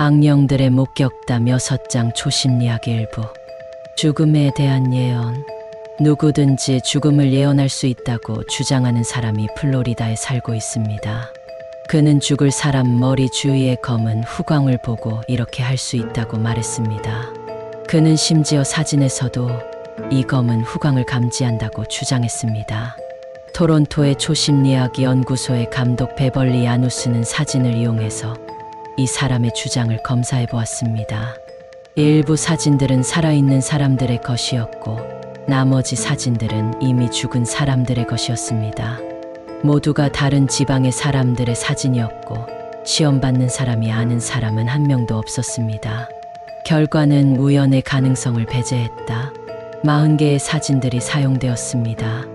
악령들의 목격담 6장 초심리학 일부. 죽음에 대한 예언. 누구든지 죽음을 예언할 수 있다고 주장하는 사람이 플로리다에 살고 있습니다. 그는 죽을 사람 머리 주위에 검은 후광을 보고 이렇게 할 수 있다고 말했습니다. 그는 심지어 사진에서도 이 검은 후광을 감지한다고 주장했습니다. 토론토의 초심리학 연구소의 감독 베벌리 야누스는 사진을 이용해서 이 사람의 주장을 검사해 보았습니다. 일부 사진들은 살아있는 사람들의 것이었고 나머지 사진들은 이미 죽은 사람들의 것이었습니다. 모두가 다른 지방의 사람들의 사진이었고 시험받는 사람이 아는 사람은 한 명도 없었습니다. 결과는 우연의 가능성을 배제했다. 40개의 사진들이 사용되었습니다.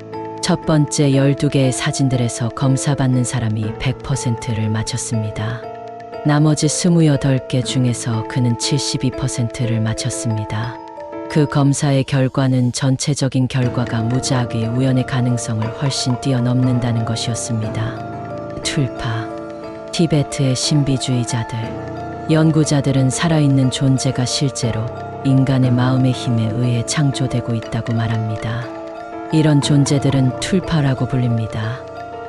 첫 번째 12개의 사진들에서 검사받는 사람이 100%를 맞췄습니다. 나머지 28개 중에서 그는 72%를 맞췄습니다. 그 검사의 결과는 전체적인 결과가 무작위 우연의 가능성을 훨씬 뛰어넘는다는 것이었습니다. 툴파. 티베트의 신비주의자들. 연구자들은 살아있는 존재가 실제로 인간의 마음의 힘에 의해 창조되고 있다고 말합니다. 이런 존재들은 툴파라고 불립니다.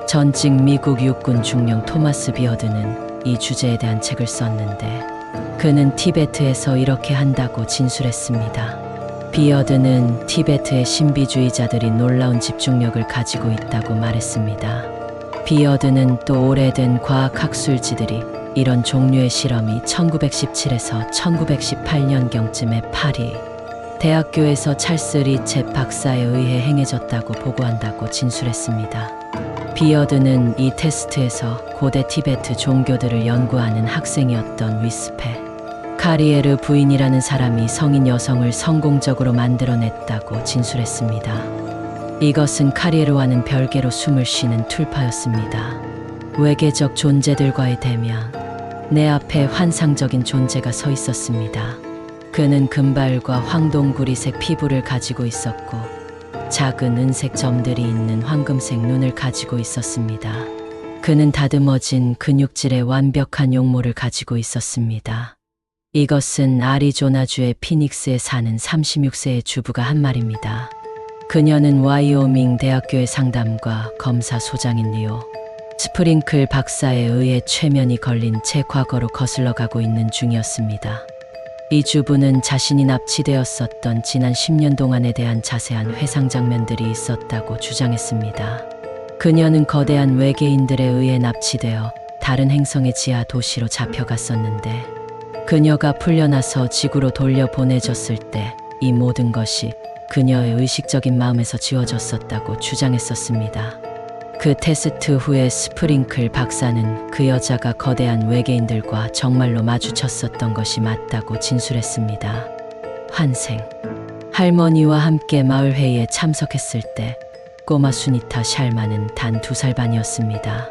전직 미국 육군 중령 토마스 비어드는 이 주제에 대한 책을 썼는데 그는 티베트에서 이렇게 한다고 진술했습니다. 비어드는 티베트의 신비주의자들이 놀라운 집중력을 가지고 있다고 말했습니다. 비어드는 또 오래된 과학학술지들이 이런 종류의 실험이 1917에서 1918년경쯤에 파리 대학교에서 찰스 리쳇 박사에 의해 행해졌다고 보고한다고 진술했습니다. 비어드는 이 테스트에서 고대 티베트 종교들을 연구하는 학생이었던 위스페 카리에르 부인이라는 사람이 성인 여성을 성공적으로 만들어냈다고 진술했습니다. 이것은 카리에르와는 별개로 숨을 쉬는 툴파였습니다. 외계적 존재들과의 대면. 내 앞에 환상적인 존재가 서 있었습니다. 그는 금발과 황동구리색 피부를 가지고 있었고 작은 은색 점들이 있는 황금색 눈을 가지고 있었습니다. 그는 다듬어진 근육질의 완벽한 용모를 가지고 있었습니다. 이것은 아리조나주의 피닉스에 사는 36세의 주부가 한 말입니다. 그녀는 와이오밍 대학교의 상담과 검사 소장인 리오 스프링클 박사에 의해 최면이 걸린 채 과거로 거슬러 가고 있는 중이었습니다. 이 주부는 자신이 납치되었었던 지난 10년 동안에 대한 자세한 회상 장면들이 있었다고 주장했습니다. 그녀는 거대한 외계인들에 의해 납치되어 다른 행성의 지하 도시로 잡혀갔었는데 그녀가 풀려나서 지구로 돌려보내졌을 때 이 모든 것이 그녀의 의식적인 마음에서 지워졌었다고 주장했었습니다. 그 테스트 후에 스프링클 박사는 그 여자가 거대한 외계인들과 정말로 마주쳤었던 것이 맞다고 진술했습니다. 환생. 할머니와 함께 마을회의에 참석했을 때 꼬마 수니타 샬마는 단 2살 반이었습니다.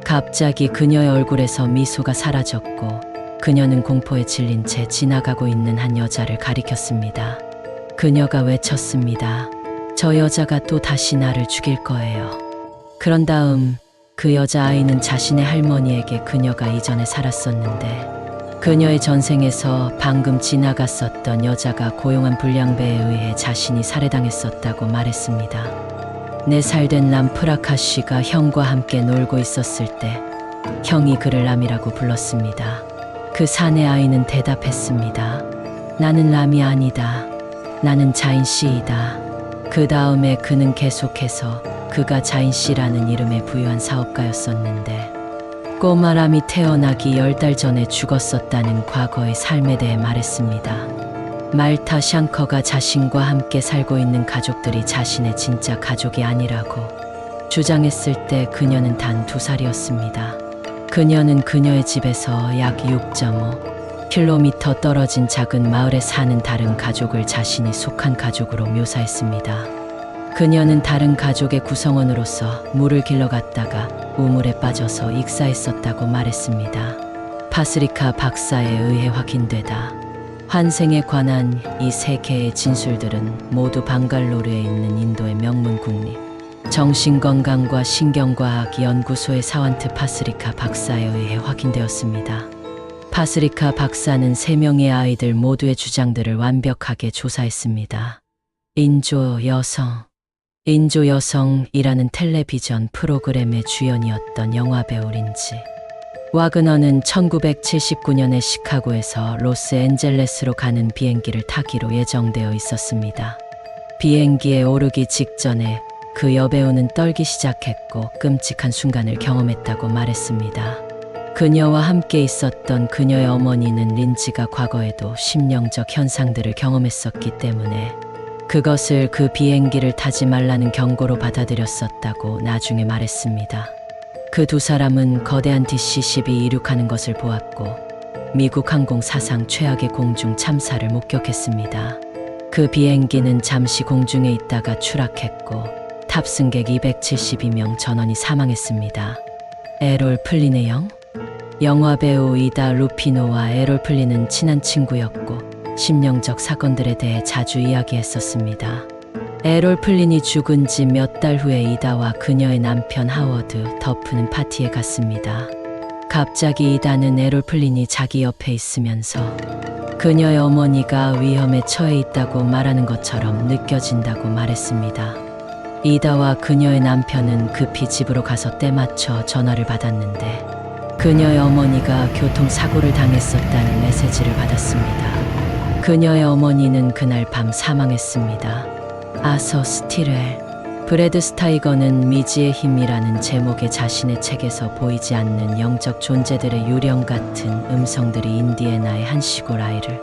갑자기 그녀의 얼굴에서 미소가 사라졌고 그녀는 공포에 질린 채 지나가고 있는 한 여자를 가리켰습니다. 그녀가 외쳤습니다. 저 여자가 또 다시 나를 죽일 거예요. 그런 다음 그 여자아이는 자신의 할머니에게 그녀가 이전에 살았었는데 그녀의 전생에서 방금 지나갔었던 여자가 고용한 불량배에 의해 자신이 살해당했었다고 말했습니다. 4살 된 람프라카 씨가 형과 함께 놀고 있었을 때 형이 그를 람이라고 불렀습니다. 그 사내 아이는 대답했습니다. 나는 람이 아니다. 나는 자인 씨이다. 그 다음에 그는 계속해서 그가 자인 씨라는 이름에 부유한 사업가였었는데 꼬마 람이 태어나기 10달 전에 죽었었다는 과거의 삶에 대해 말했습니다. 말타 샹커가 자신과 함께 살고 있는 가족들이 자신의 진짜 가족이 아니라고 주장했을 때 그녀는 단 2살이었습니다. 그녀는 그녀의 집에서 약 6.5km 떨어진 작은 마을에 사는 다른 가족을 자신이 속한 가족으로 묘사했습니다. 그녀는 다른 가족의 구성원으로서 물을 길러갔다가 우물에 빠져서 익사했었다고 말했습니다. 파스리카 박사에 의해 확인되다. 환생에 관한 이 3개의 진술들은 모두 방갈로르에 있는 인도의 명문 국립 정신건강과 신경과학 연구소의 사완트 파스리카 박사에 의해 확인되었습니다. 파스리카 박사는 3명의 아이들 모두의 주장들을 완벽하게 조사했습니다. 인조 여성이라는 텔레비전 프로그램의 주연이었던 영화배우 린지 와그너는 1979년에 시카고에서 로스앤젤레스로 가는 비행기를 타기로 예정되어 있었습니다. 비행기에 오르기 직전에 그 여배우는 떨기 시작했고 끔찍한 순간을 경험했다고 말했습니다. 그녀와 함께 있었던 그녀의 어머니는 린지가 과거에도 심령적 현상들을 경험했었기 때문에 그것을 그 비행기를 타지 말라는 경고로 받아들였었다고 나중에 말했습니다. 그 두 사람은 거대한 DC-12 이륙하는 것을 보았고 미국 항공 사상 최악의 공중 참사를 목격했습니다. 그 비행기는 잠시 공중에 있다가 추락했고 탑승객 272명 전원이 사망했습니다. 에롤 플린의 영화배우 이다 루피노와 에롤 플린은 친한 친구였고 심령적 사건들에 대해 자주 이야기했었습니다. 에롤 플린이 죽은 지 몇 달 후에 이다와 그녀의 남편 하워드 더프는 파티에 갔습니다. 갑자기 이다는 에롤 플린이 자기 옆에 있으면서 그녀의 어머니가 위험에 처해 있다고 말하는 것처럼 느껴진다고 말했습니다. 이다와 그녀의 남편은 급히 집으로 가서 때맞춰 전화를 받았는데 그녀의 어머니가 교통사고를 당했었다는 메시지를 받았습니다. 그녀의 어머니는 그날 밤 사망했습니다. 아서 스티렐 브래드 스타이거는 미지의 힘이라는 제목의 자신의 책에서 보이지 않는 영적 존재들의 유령 같은 음성들이 인디애나의 한 시골 아이를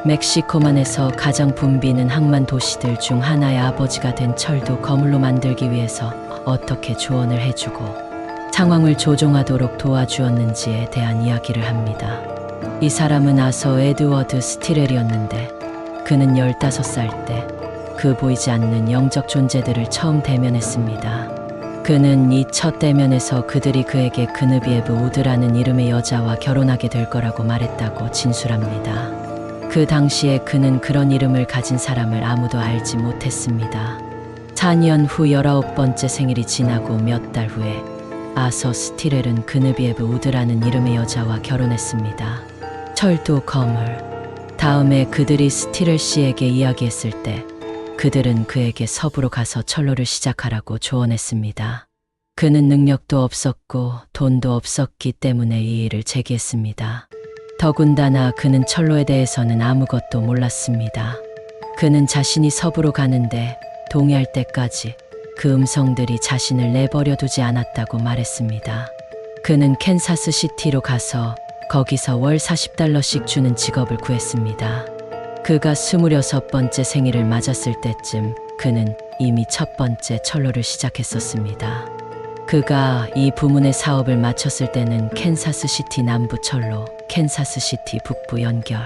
멕시코만에서 가장 붐비는 항만 도시들 중 하나의 아버지가 된 철도 거물로 만들기 위해서 어떻게 조언을 해주고 상황을 조종하도록 도와주었는지에 대한 이야기를 합니다. 이 사람은 아서 에드워드 스티렐이었는데 그는 15살 때 그 보이지 않는 영적 존재들을 처음 대면했습니다. 그는 이 첫 대면에서 그들이 그에게 그느비에브 우드라는 이름의 여자와 결혼하게 될 거라고 말했다고 진술합니다. 그 당시에 그는 그런 이름을 가진 사람을 아무도 알지 못했습니다. 4년 후 19번째 생일이 지나고 몇 달 후에 아서 스티렐은 그느비에브 우드라는 이름의 여자와 결혼했습니다. 철도 거물. 다음에 그들이 스티렐 씨에게 이야기했을 때 그들은 그에게 서부로 가서 철로를 시작하라고 조언했습니다. 그는 능력도 없었고 돈도 없었기 때문에 이 일을 제기했습니다. 더군다나 그는 철로에 대해서는 아무것도 몰랐습니다. 그는 자신이 서부로 가는데 동의할 때까지 그 음성들이 자신을 내버려 두지 않았다고 말했습니다. 그는 캔사스시티로 가서 거기서 월 $40씩 주는 직업을 구했습니다. 그가 26번째 생일을 맞았을 때쯤 그는 이미 첫 번째 철로를 시작했었습니다. 그가 이 부문의 사업을 마쳤을 때는 캔사스시티 남부 철로, 캔사스시티 북부 연결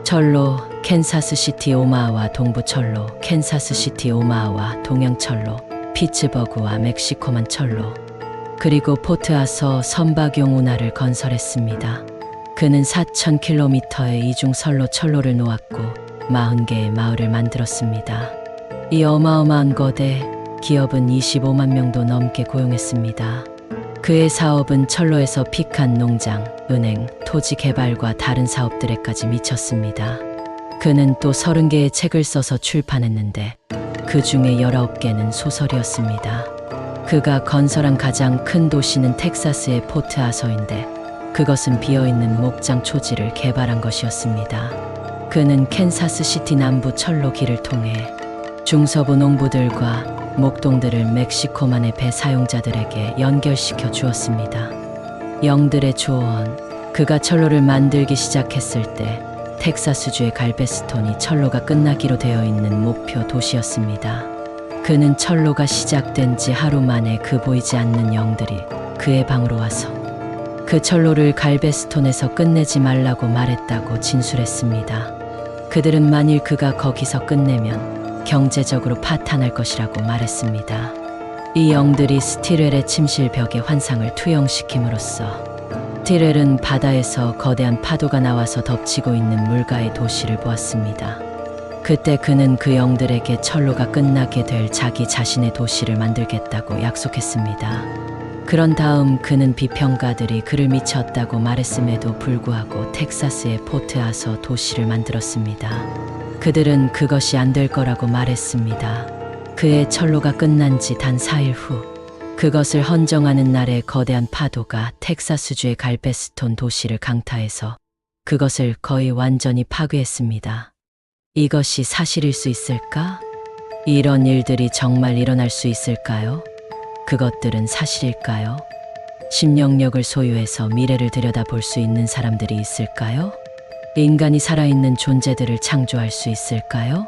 철로, 캔사스시티 오마하와 동부 철로, 캔사스시티 오마하와 동양 철로, 피츠버그와 멕시코만 철로, 그리고 포트아서 선박용 운하를 건설했습니다. 그는 4,000km의 이중선로 철로를 놓았고 40개의 마을을 만들었습니다. 이 어마어마한 거대 기업은 25만 명도 넘게 고용했습니다. 그의 사업은 철로에서 피칸 농장, 은행, 토지 개발과 다른 사업들에까지 미쳤습니다. 그는 또 30개의 책을 써서 출판했는데 그 중에 19개는 소설이었습니다. 그가 건설한 가장 큰 도시는 텍사스의 포트 아서인데 그것은 비어있는 목장 초지를 개발한 것이었습니다. 그는 캔사스시티 남부 철로 길을 통해 중서부 농부들과 목동들을 멕시코만의 배 사용자들에게 연결시켜 주었습니다. 영들의 조언. 그가 철로를 만들기 시작했을 때 텍사스주의 갈베스톤이 철로가 끝나기로 되어 있는 목표 도시였습니다. 그는 철로가 시작된 지 하루 만에 그 보이지 않는 영들이 그의 방으로 와서 그 철로를 갈베스톤에서 끝내지 말라고 말했다고 진술했습니다. 그들은 만일 그가 거기서 끝내면 경제적으로 파탄할 것이라고 말했습니다. 이 영들이 스티렐의 침실벽의 환상을 투영시킴으로써 스티렐은 바다에서 거대한 파도가 나와서 덮치고 있는 물가의 도시를 보았습니다. 그때 그는 그 영들에게 철로가 끝나게 될 자기 자신의 도시를 만들겠다고 약속했습니다. 그런 다음 그는 비평가들이 그를 미쳤다고 말했음에도 불구하고 텍사스의 포트아서 도시를 만들었습니다. 그들은 그것이 안 될 거라고 말했습니다. 그의 철로가 끝난 지 단 4일 후 그것을 헌정하는 날에 거대한 파도가 텍사스주의 갈베스톤 도시를 강타해서 그것을 거의 완전히 파괴했습니다. 이것이 사실일 수 있을까? 이런 일들이 정말 일어날 수 있을까요? 그것들은 사실일까요? 심령력을 소유해서 미래를 들여다볼 수 있는 사람들이 있을까요? 인간이 살아있는 존재들을 창조할 수 있을까요?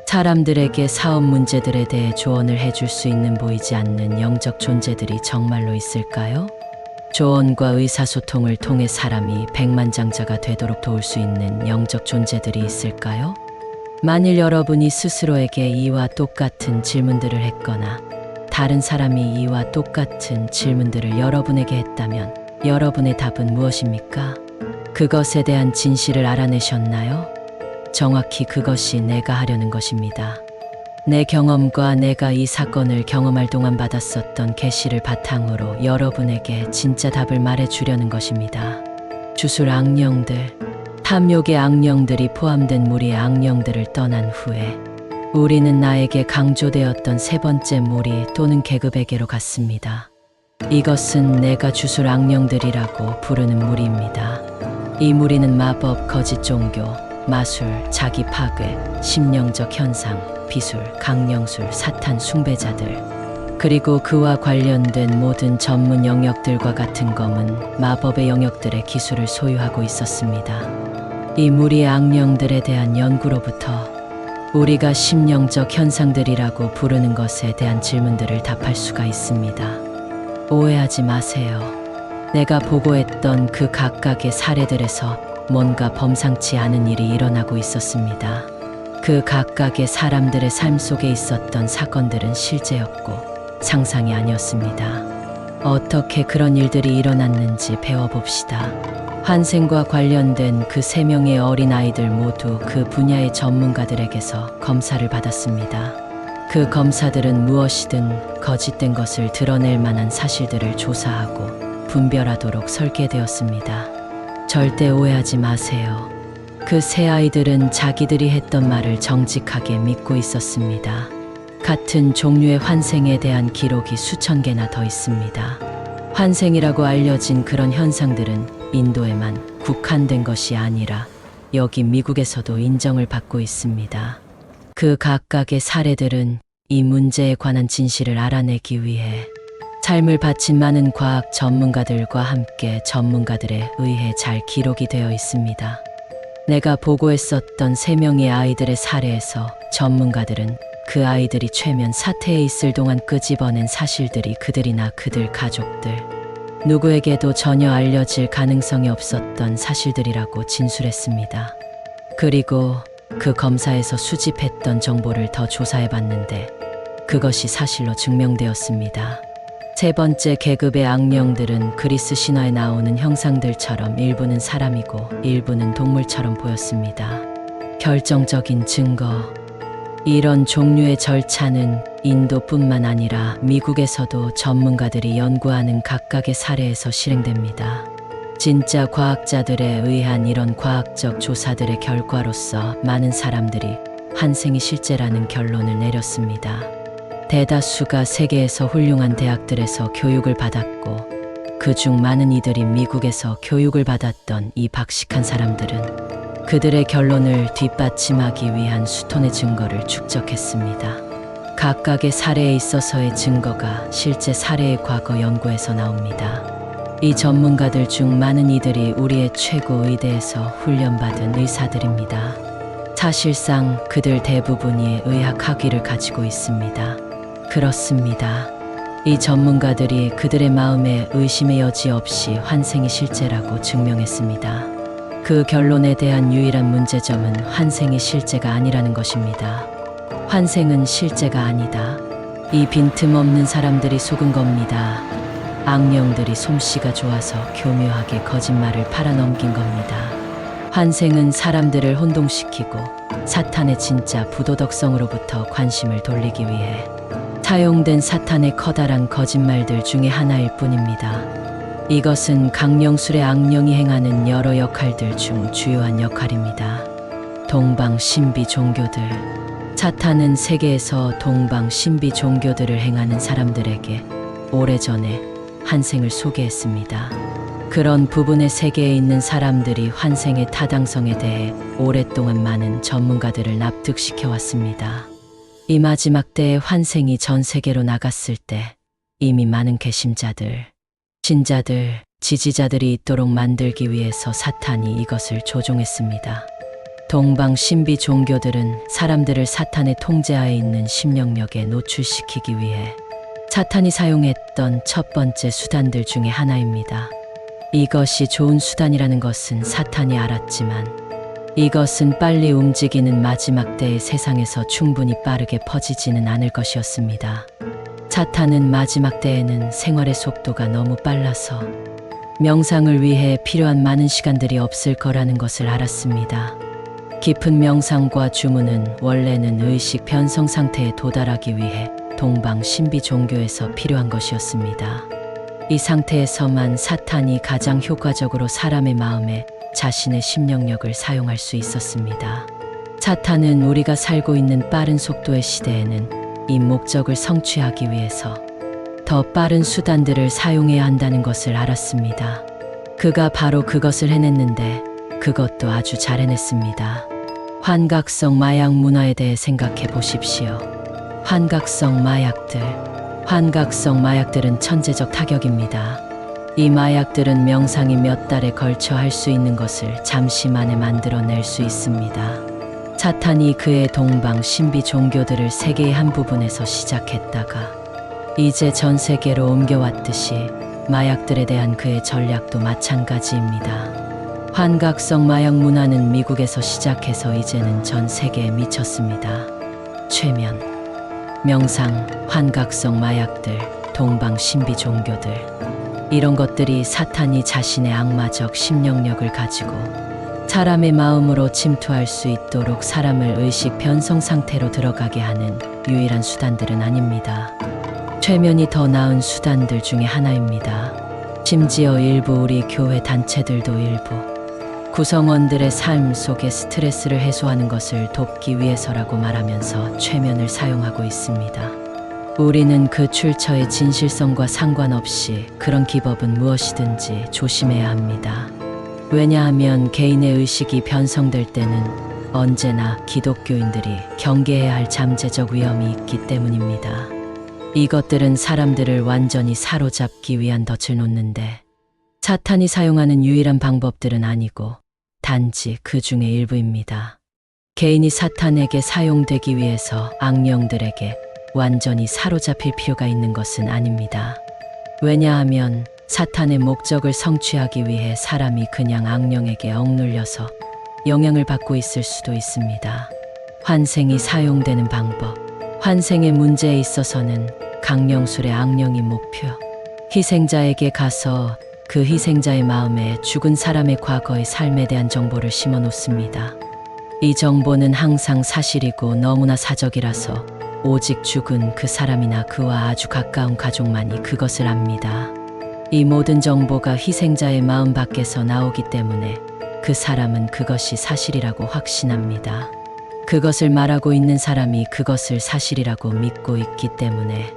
사람들에게 사업 문제들에 대해 조언을 해줄 수 있는 보이지 않는 영적 존재들이 정말로 있을까요? 조언과 의사소통을 통해 사람이 백만장자가 되도록 도울 수 있는 영적 존재들이 있을까요? 만일 여러분이 스스로에게 이와 똑같은 질문들을 했거나 다른 사람이 이와 똑같은 질문들을 여러분에게 했다면 여러분의 답은 무엇입니까? 그것에 대한 진실을 알아내셨나요? 정확히 그것이 내가 하려는 것입니다. 내 경험과 내가 이 사건을 경험할 동안 받았었던 계시를 바탕으로 여러분에게 진짜 답을 말해주려는 것입니다. 주술 악령들, 탐욕의 악령들이 포함된 무리의 악령들을 떠난 후에 우리는 나에게 강조되었던 세 번째 무리 또는 계급에게로 갔습니다. 이것은 내가 주술 악령들이라고 부르는 무리입니다. 이 무리는 마법, 거짓 종교, 마술, 자기 파괴, 심령적 현상, 비술, 강령술, 사탄 숭배자들, 그리고 그와 관련된 모든 전문 영역들과 같은 검은 마법의 영역들의 기술을 소유하고 있었습니다. 이 무리의 악령들에 대한 연구로부터 우리가 심령적 현상들이라고 부르는 것에 대한 질문들을 답할 수가 있습니다. 오해하지 마세요. 내가 보고했던 그 각각의 사례들에서 뭔가 범상치 않은 일이 일어나고 있었습니다. 그 각각의 사람들의 삶 속에 있었던 사건들은 실제였고 상상이 아니었습니다. 어떻게 그런 일들이 일어났는지 배워봅시다. 환생과 관련된 그 3명의 어린아이들 모두 그 분야의 전문가들에게서 검사를 받았습니다. 그 검사들은 무엇이든 거짓된 것을 드러낼 만한 사실들을 조사하고 분별하도록 설계되었습니다. 절대 오해하지 마세요. 그 세 아이들은 자기들이 했던 말을 정직하게 믿고 있었습니다. 같은 종류의 환생에 대한 기록이 수천 개나 더 있습니다. 환생이라고 알려진 그런 현상들은 인도에만 국한된 것이 아니라 여기 미국에서도 인정을 받고 있습니다. 그 각각의 사례들은 이 문제에 관한 진실을 알아내기 위해 삶을 바친 많은 과학 전문가들과 함께 전문가들에 의해 잘 기록이 되어 있습니다. 내가 보고했었던 3명의 아이들의 사례에서 전문가들은 그 아이들이 최면 사태에 있을 동안 끄집어낸 사실들이 그들이나 그들 가족들, 누구에게도 전혀 알려질 가능성이 없었던 사실들이라고 진술했습니다. 그리고 그 검사에서 수집했던 정보를 더 조사해봤는데 그것이 사실로 증명되었습니다. 세 번째 계급의 악령들은 그리스 신화에 나오는 형상들처럼 일부는 사람이고 일부는 동물처럼 보였습니다. 결정적인 증거. 이런 종류의 절차는 인도뿐만 아니라 미국에서도 전문가들이 연구하는 각각의 사례에서 실행됩니다. 진짜 과학자들에 의한 이런 과학적 조사들의 결과로서 많은 사람들이 환생이 실제라는 결론을 내렸습니다. 대다수가 세계에서 훌륭한 대학들에서 교육을 받았고 그중 많은 이들이 미국에서 교육을 받았던 이 박식한 사람들은 그들의 결론을 뒷받침하기 위한 수톤의 증거를 축적했습니다. 각각의 사례에 있어서의 증거가 실제 사례의 과거 연구에서 나옵니다. 이 전문가들 중 많은 이들이 우리의 최고 의대에서 훈련받은 의사들입니다. 사실상 그들 대부분이 의학 학위를 가지고 있습니다. 그렇습니다. 이 전문가들이 그들의 마음에 의심의 여지 없이 환생이 실제라고 증명했습니다. 그 결론에 대한 유일한 문제점은 환생이 실제가 아니라는 것입니다. 환생은 실제가 아니다. 이 빈틈없는 사람들이 속은 겁니다. 악령들이 솜씨가 좋아서 교묘하게 거짓말을 팔아넘긴 겁니다. 환생은 사람들을 혼동시키고 사탄의 진짜 부도덕성으로부터 관심을 돌리기 위해 사용된 사탄의 커다란 거짓말들 중에 하나일 뿐입니다. 이것은 강령술의 악령이 행하는 여러 역할들 중 주요한 역할입니다. 동방 신비 종교들. 사탄은 세계에서 동방 신비 종교들을 행하는 사람들에게 오래전에 환생을 소개했습니다. 그런 부분의 세계에 있는 사람들이 환생의 타당성에 대해 오랫동안 많은 전문가들을 납득시켜 왔습니다. 이 마지막 때의 환생이 전 세계로 나갔을 때 이미 많은 개심자들, 신자들, 지지자들이 있도록 만들기 위해서 사탄이 이것을 조종했습니다. 동방 신비 종교들은 사람들을 사탄의 통제하에 있는 심령력에 노출시키기 위해 사탄이 사용했던 첫 번째 수단들 중에 하나입니다. 이것이 좋은 수단이라는 것은 사탄이 알았지만 이것은 빨리 움직이는 마지막 때의 세상에서 충분히 빠르게 퍼지지는 않을 것이었습니다. 사탄은 마지막 때에는 생활의 속도가 너무 빨라서 명상을 위해 필요한 많은 시간들이 없을 거라는 것을 알았습니다. 깊은 명상과 주문은 원래는 의식 변성 상태에 도달하기 위해 동방 신비 종교에서 필요한 것이었습니다. 이 상태에서만 사탄이 가장 효과적으로 사람의 마음에 자신의 심령력을 사용할 수 있었습니다. 사탄은 우리가 살고 있는 빠른 속도의 시대에는 이 목적을 성취하기 위해서 더 빠른 수단들을 사용해야 한다는 것을 알았습니다. 그가 바로 그것을 해냈는데 그것도 아주 잘 해냈습니다. 환각성 마약 문화에 대해 생각해 보십시오. 환각성 마약들. 환각성 마약들은 천재적 타격입니다. 이 마약들은 명상이 몇 달에 걸쳐 할 수 있는 것을 잠시 만에 만들어낼 수 있습니다. 사탄이 그의 동방 신비 종교들을 세계의 한 부분에서 시작했다가 이제 전 세계로 옮겨왔듯이 마약들에 대한 그의 전략도 마찬가지입니다. 환각성 마약 문화는 미국에서 시작해서 이제는 전 세계에 미쳤습니다. 최면, 명상, 환각성 마약들, 동방 신비 종교들, 이런 것들이 사탄이 자신의 악마적 심령력을 가지고 사람의 마음으로 침투할 수 있도록 사람을 의식 변성 상태로 들어가게 하는 유일한 수단들은 아닙니다. 최면이 더 나은 수단들 중에 하나입니다. 심지어 일부 우리 교회 단체들도 일부 구성원들의 삶 속의 스트레스를 해소하는 것을 돕기 위해서라고 말하면서 최면을 사용하고 있습니다. 우리는 그 출처의 진실성과 상관없이 그런 기법은 무엇이든지 조심해야 합니다. 왜냐하면 개인의 의식이 변성될 때는 언제나 기독교인들이 경계해야 할 잠재적 위험이 있기 때문입니다. 이것들은 사람들을 완전히 사로잡기 위한 덫을 놓는데 사탄이 사용하는 유일한 방법들은 아니고 단지 그 중의 일부입니다. 개인이 사탄에게 사용되기 위해서 악령들에게 완전히 사로잡힐 필요가 있는 것은 아닙니다. 왜냐하면 사탄의 목적을 성취하기 위해 사람이 그냥 악령에게 억눌려서 영향을 받고 있을 수도 있습니다. 환생이 사용되는 방법. 환생의 문제에 있어서는 강령술의 악령이 목표. 희생자에게 가서 그 희생자의 마음에 죽은 사람의 과거의 삶에 대한 정보를 심어 놓습니다. 이 정보는 항상 사실이고 너무나 사적이라서 오직 죽은 그 사람이나 그와 아주 가까운 가족만이 그것을 압니다. 이 모든 정보가 희생자의 마음 밖에서 나오기 때문에 그 사람은 그것이 사실이라고 확신합니다. 그것을 말하고 있는 사람이 그것을 사실이라고 믿고 있기 때문에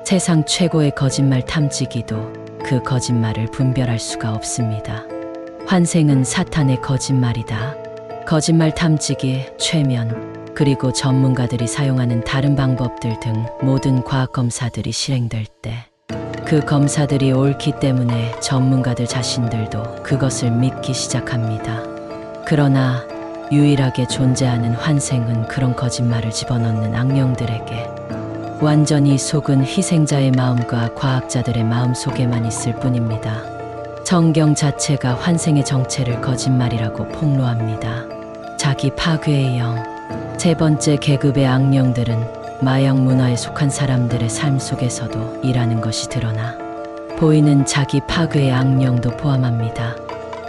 세상 최고의 거짓말 탐지기도 그 거짓말을 분별할 수가 없습니다. 환생은 사탄의 거짓말이다. 거짓말 탐지기, 최면, 그리고 전문가들이 사용하는 다른 방법들 등 모든 과학 검사들이 실행될 때 그 검사들이 옳기 때문에 전문가들 자신들도 그것을 믿기 시작합니다. 그러나 유일하게 존재하는 환생은 그런 거짓말을 집어넣는 악령들에게 완전히 속은 희생자의 마음과 과학자들의 마음 속에만 있을 뿐입니다. 성경 자체가 환생의 정체를 거짓말이라고 폭로합니다. 자기 파괴의 영. 세 번째 계급의 악령들은 마약 문화에 속한 사람들의 삶 속에서도 일하는 것이 드러나 보이는 자기 파괴의 악령도 포함합니다.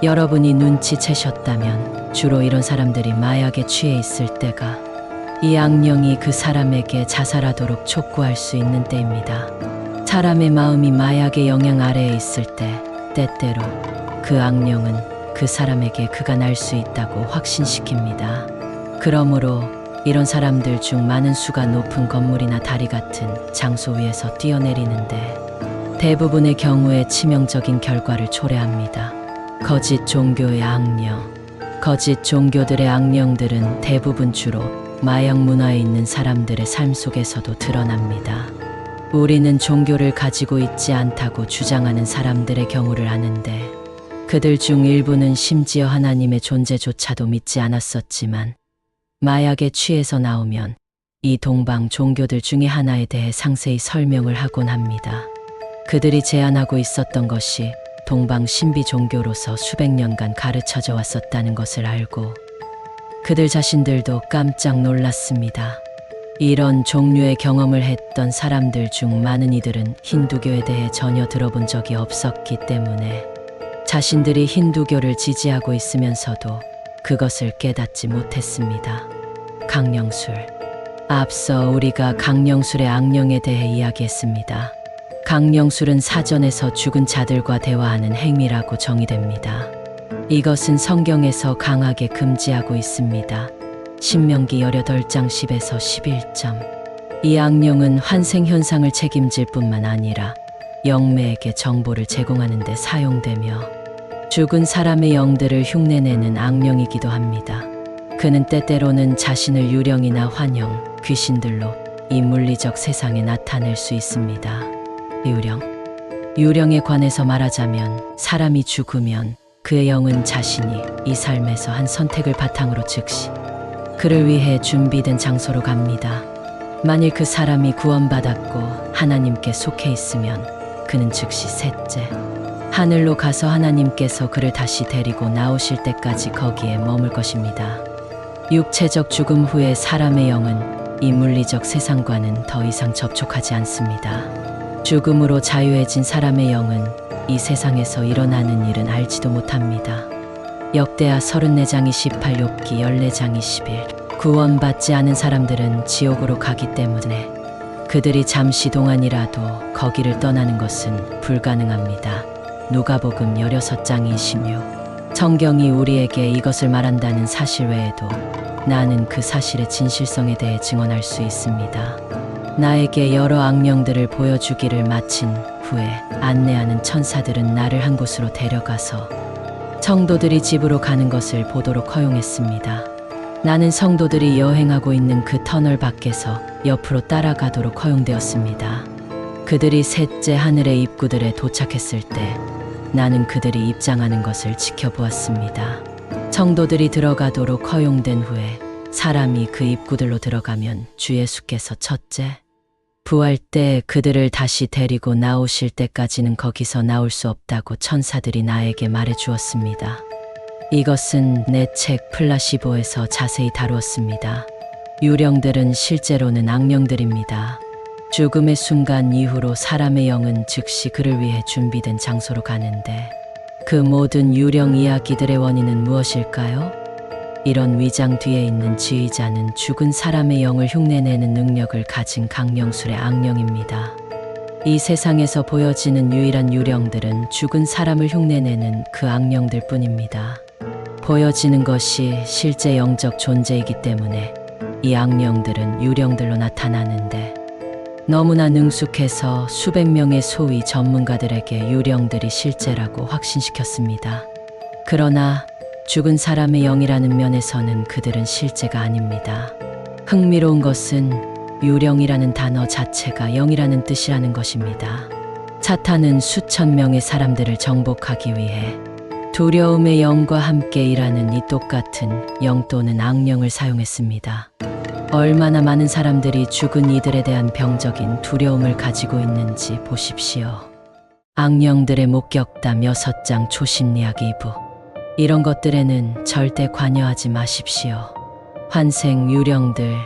여러분이 눈치채셨다면 주로 이런 사람들이 마약에 취해 있을 때가 이 악령이 그 사람에게 자살하도록 촉구할 수 있는 때입니다. 사람의 마음이 마약의 영향 아래에 있을 때 때때로 그 악령은 그 사람에게 그가 날 수 있다고 확신시킵니다. 그러므로 이런 사람들 중 많은 수가 높은 건물이나 다리 같은 장소 위에서 뛰어내리는데 대부분의 경우에 치명적인 결과를 초래합니다. 거짓 종교의 악령. 거짓 종교들의 악령들은 대부분 주로 마약 문화에 있는 사람들의 삶 속에서도 드러납니다. 우리는 종교를 가지고 있지 않다고 주장하는 사람들의 경우를 아는데 그들 중 일부는 심지어 하나님의 존재조차도 믿지 않았었지만 마약에 취해서 나오면 이 동방 종교들 중에 하나에 대해 상세히 설명을 하곤 합니다. 그들이 제안하고 있었던 것이 동방 신비 종교로서 수백 년간 가르쳐져 왔었다는 것을 알고 그들 자신들도 깜짝 놀랐습니다. 이런 종류의 경험을 했던 사람들 중 많은 이들은 힌두교에 대해 전혀 들어본 적이 없었기 때문에 자신들이 힌두교를 지지하고 있으면서도 그것을 깨닫지 못했습니다. 강령술. 앞서 우리가 강령술의 악령에 대해 이야기했습니다. 강령술은 사전에서 죽은 자들과 대화하는 행위라고 정의됩니다. 이것은 성경에서 강하게 금지하고 있습니다. 신명기 18장 10에서 11점. 이 악령은 환생 현상을 책임질 뿐만 아니라 영매에게 정보를 제공하는 데 사용되며 죽은 사람의 영들을 흉내내는 악령이기도 합니다. 그는 때때로는 자신을 유령이나 환영, 귀신들로 이 물리적 세상에 나타낼 수 있습니다. 유령. 유령에 관해서 말하자면 사람이 죽으면 그의 영은 자신이 이 삶에서 한 선택을 바탕으로 즉시 그를 위해 준비된 장소로 갑니다. 만일 그 사람이 구원받았고 하나님께 속해 있으면 그는 즉시 셋째 하늘로 가서 하나님께서 그를 다시 데리고 나오실 때까지 거기에 머물 것입니다. 육체적 죽음 후에 사람의 영은 이 물리적 세상과는 더 이상 접촉하지 않습니다. 죽음으로 자유해진 사람의 영은 이 세상에서 일어나는 일은 알지도 못합니다. 역대하 34장 28, 욥기 14장 21. 구원받지 않은 사람들은 지옥으로 가기 때문에 그들이 잠시 동안이라도 거기를 떠나는 것은 불가능합니다. 누가복음 16장 26. 성경이 우리에게 이것을 말한다는 사실 외에도 나는 그 사실의 진실성에 대해 증언할 수 있습니다. 나에게 여러 악령들을 보여주기를 마친 후에 안내하는 천사들은 나를 한 곳으로 데려가서 성도들이 집으로 가는 것을 보도록 허용했습니다. 나는 성도들이 여행하고 있는 그 터널 밖에서 옆으로 따라가도록 허용되었습니다. 그들이 셋째 하늘의 입구들에 도착했을 때 나는 그들이 입장하는 것을 지켜보았습니다. 성도들이 들어가도록 허용된 후에 사람이 그 입구들로 들어가면 주 예수께서 첫째 부활 때 그들을 다시 데리고 나오실 때까지는 거기서 나올 수 없다고 천사들이 나에게 말해 주었습니다. 이것은 내 책 플라시보에서 자세히 다루었습니다. 유령들은 실제로는 악령들입니다. 죽음의 순간 이후로 사람의 영은 즉시 그를 위해 준비된 장소로 가는데 그 모든 유령 이야기들의 원인은 무엇일까요? 이런 위장 뒤에 있는 지휘자는 죽은 사람의 영을 흉내내는 능력을 가진 강령술의 악령입니다. 이 세상에서 보여지는 유일한 유령들은 죽은 사람을 흉내내는 그 악령들 뿐입니다. 보여지는 것이 실제 영적 존재이기 때문에 이 악령들은 유령들로 나타나는데 너무나 능숙해서 수백 명의 소위 전문가들에게 유령들이 실제라고 확신시켰습니다. 그러나 죽은 사람의 영이라는 면에서는 그들은 실제가 아닙니다. 흥미로운 것은 유령이라는 단어 자체가 영이라는 뜻이라는 것입니다. 사탄은 수천 명의 사람들을 정복하기 위해 두려움의 영과 함께 일하는 이 똑같은 영 또는 악령을 사용했습니다. 얼마나 많은 사람들이 죽은 이들에 대한 병적인 두려움을 가지고 있는지 보십시오. 악령들의 목격담 6장 초심리학 2부. 이런 것들에는 절대 관여하지 마십시오. 환생 유령들,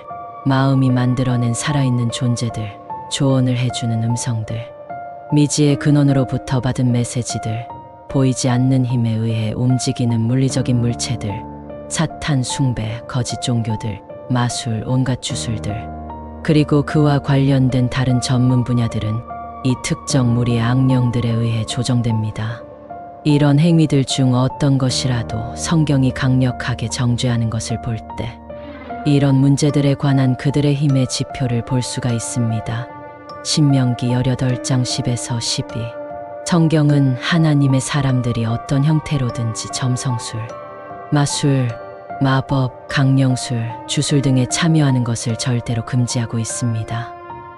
마음이 만들어낸 살아있는 존재들, 조언을 해주는 음성들, 미지의 근원으로부터 받은 메시지들, 보이지 않는 힘에 의해 움직이는 물리적인 물체들, 사탄 숭배, 거짓 종교들, 마술, 온갖 주술들, 그리고 그와 관련된 다른 전문 분야들은 이 특정 무리의 악령들에 의해 조정됩니다. 이런 행위들 중 어떤 것이라도 성경이 강력하게 정죄하는 것을 볼 때 이런 문제들에 관한 그들의 힘의 지표를 볼 수가 있습니다. 신명기 18장 10에서 12. 성경은 하나님의 사람들이 어떤 형태로든지 점성술, 마술, 마법, 강령술, 주술 등에 참여하는 것을 절대로 금지하고 있습니다.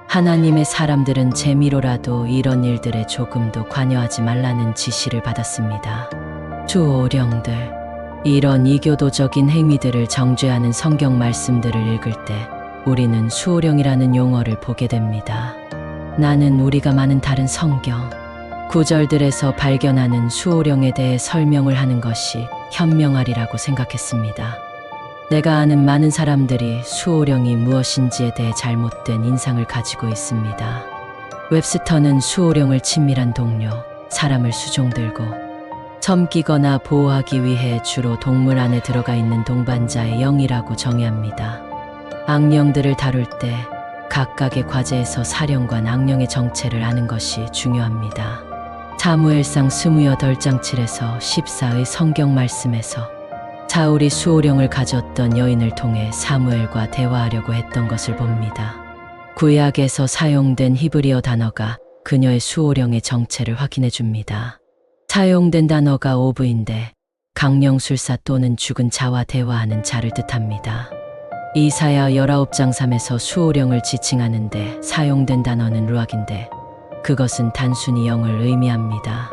하나님의 사람들은 재미로라도 이런 일들에 조금도 관여하지 말라는 지시를 받았습니다. 수호령들, 이런 이교도적인 행위들을 정죄하는 성경 말씀들을 읽을 때 우리는 수호령이라는 용어를 보게 됩니다. 나는 우리가 많은 다른 성경 구절들에서 발견하는 수호령에 대해 설명을 하는 것이 현명하리라고 생각했습니다. 내가 아는 많은 사람들이 수호령이 무엇인지에 대해 잘못된 인상을 가지고 있습니다. 웹스터는 수호령을 친밀한 동료, 사람을 수종들고 섬기거나 보호하기 위해 주로 동물 안에 들어가 있는 동반자의 영이라고 정의합니다. 악령들을 다룰 때 각각의 과제에서 사령관 악령의 정체를 아는 것이 중요합니다. 사무엘상 28장 7에서 14의 성경 말씀에서 사울이 수호령을 가졌던 여인을 통해 사무엘과 대화하려고 했던 것을 봅니다. 구약에서 사용된 히브리어 단어가 그녀의 수호령의 정체를 확인해 줍니다. 사용된 단어가 오브인데 강령술사 또는 죽은 자와 대화하는 자를 뜻합니다. 이사야 19장 3에서 수호령을 지칭하는데 사용된 단어는 루악인데 그것은 단순히 영을 의미합니다.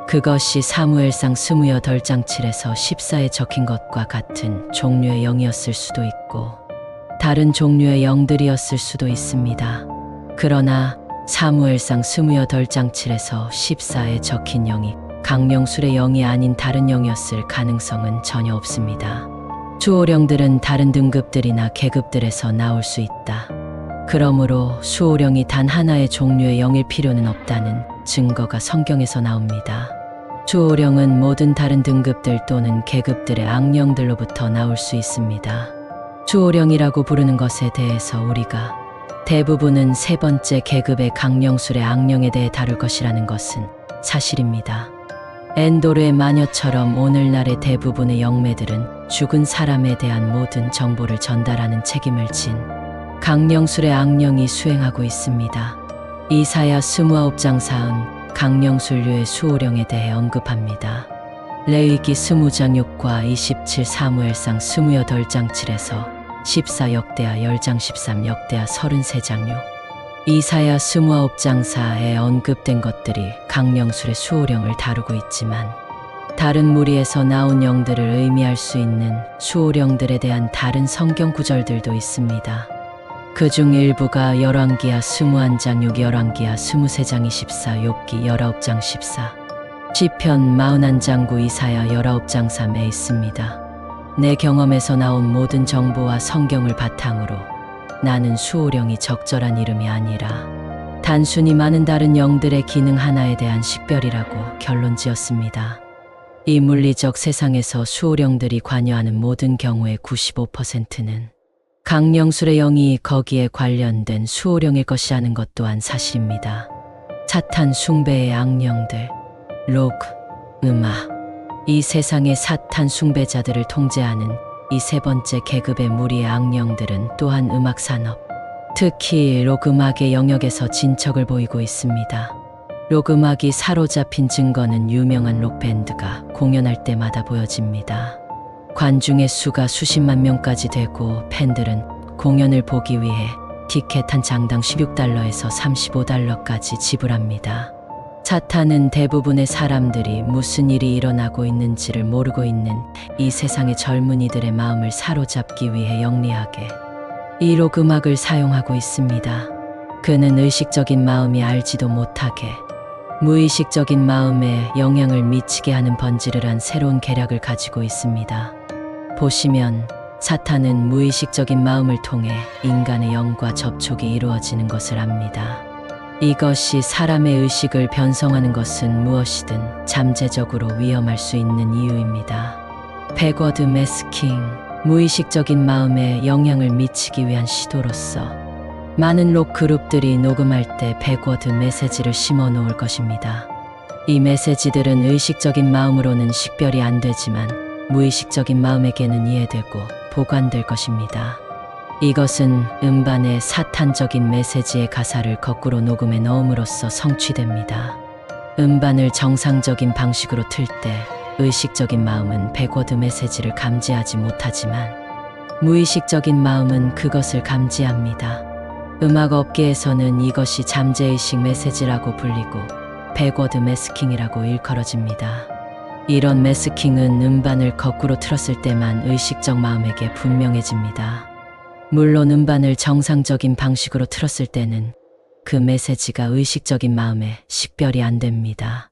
그것이 사무엘상 28장 7에서 14에 적힌 것과 같은 종류의 영이었을 수도 있고 다른 종류의 영들이었을 수도 있습니다. 그러나 사무엘상 28장 7에서 14에 적힌 영이 강령술의 영이 아닌 다른 영이었을 가능성은 전혀 없습니다. 수호령들은 다른 등급들이나 계급들에서 나올 수 있다. 그러므로 수호령이 단 하나의 종류의 영일 필요는 없다는 증거가 성경에서 나옵니다. 수호령은 모든 다른 등급들 또는 계급들의 악령들로부터 나올 수 있습니다. 수호령이라고 부르는 것에 대해서 우리가 대부분은 세 번째 계급의 강령술의 악령에 대해 다룰 것이라는 것은 사실입니다. 엔도르의 마녀처럼 오늘날의 대부분의 영매들은 죽은 사람에 대한 모든 정보를 전달하는 책임을 진 강령술의 악령이 수행하고 있습니다. 이사야 29장 4은 강령술류의 수호령에 대해 언급합니다. 레위기 20장 6과 27 사무엘상 28장 7에서 14 역대하 10장 13 역대하 33장 6 이사야 29장 4에 언급된 것들이 강령술의 수호령을 다루고 있지만 다른 무리에서 나온 영들을 의미할 수 있는 수호령들에 대한 다른 성경 구절들도 있습니다. 그중 일부가 열왕기하 21장 6, 열왕기하 23장 24, 욥기 19장 14, 시편 41장 9, 이사야 19장 3에 있습니다. 내 경험에서 나온 모든 정보와 성경을 바탕으로 나는 수호령이 적절한 이름이 아니라 단순히 많은 다른 영들의 기능 하나에 대한 식별이라고 결론 지었습니다. 이 물리적 세상에서 수호령들이 관여하는 모든 경우의 95%는 강령술의 영이 거기에 관련된 수호령일 것이라는 것 또한 사실입니다. 사탄 숭배의 악령들, 로그, 음악, 이 세상의 사탄 숭배자들을 통제하는 이 세 번째 계급의 무리의 악령들은 또한 음악 산업, 특히 록음악의 영역에서 진척을 보이고 있습니다. 록음악이 사로잡힌 증거는 유명한 록밴드가 공연할 때마다 보여집니다. 관중의 수가 수십만 명까지 되고 팬들은 공연을 보기 위해 티켓 한 장당 16달러에서 35달러까지 지불합니다. 사탄은 대부분의 사람들이 무슨 일이 일어나고 있는지를 모르고 있는 이 세상의 젊은이들의 마음을 사로잡기 위해 영리하게 이 록음악을 사용하고 있습니다. 그는 의식적인 마음이 알지도 못하게 무의식적인 마음에 영향을 미치게 하는 번지르르한 새로운 계략을 가지고 있습니다. 보시면 사탄은 무의식적인 마음을 통해 인간의 영과 접촉이 이루어지는 것을 압니다. 이것이 사람의 의식을 변성하는 것은 무엇이든 잠재적으로 위험할 수 있는 이유입니다. 백워드 매스킹, 무의식적인 마음에 영향을 미치기 위한 시도로서 많은 록 그룹들이 녹음할 때 백워드 메시지를 심어 놓을 것입니다. 이 메시지들은 의식적인 마음으로는 식별이 안 되지만 무의식적인 마음에게는 이해되고 보관될 것입니다. 이것은 음반의 사탄적인 메시지의 가사를 거꾸로 녹음해 넣음으로써 성취됩니다. 음반을 정상적인 방식으로 틀 때 의식적인 마음은 백워드 메시지를 감지하지 못하지만 무의식적인 마음은 그것을 감지합니다. 음악 업계에서는 이것이 잠재의식 메시지라고 불리고 백워드 매스킹이라고 일컬어집니다. 이런 매스킹은 음반을 거꾸로 틀었을 때만 의식적 마음에게 분명해집니다. 물론 음반을 정상적인 방식으로 틀었을 때는 그 메시지가 의식적인 마음에 식별이 안 됩니다.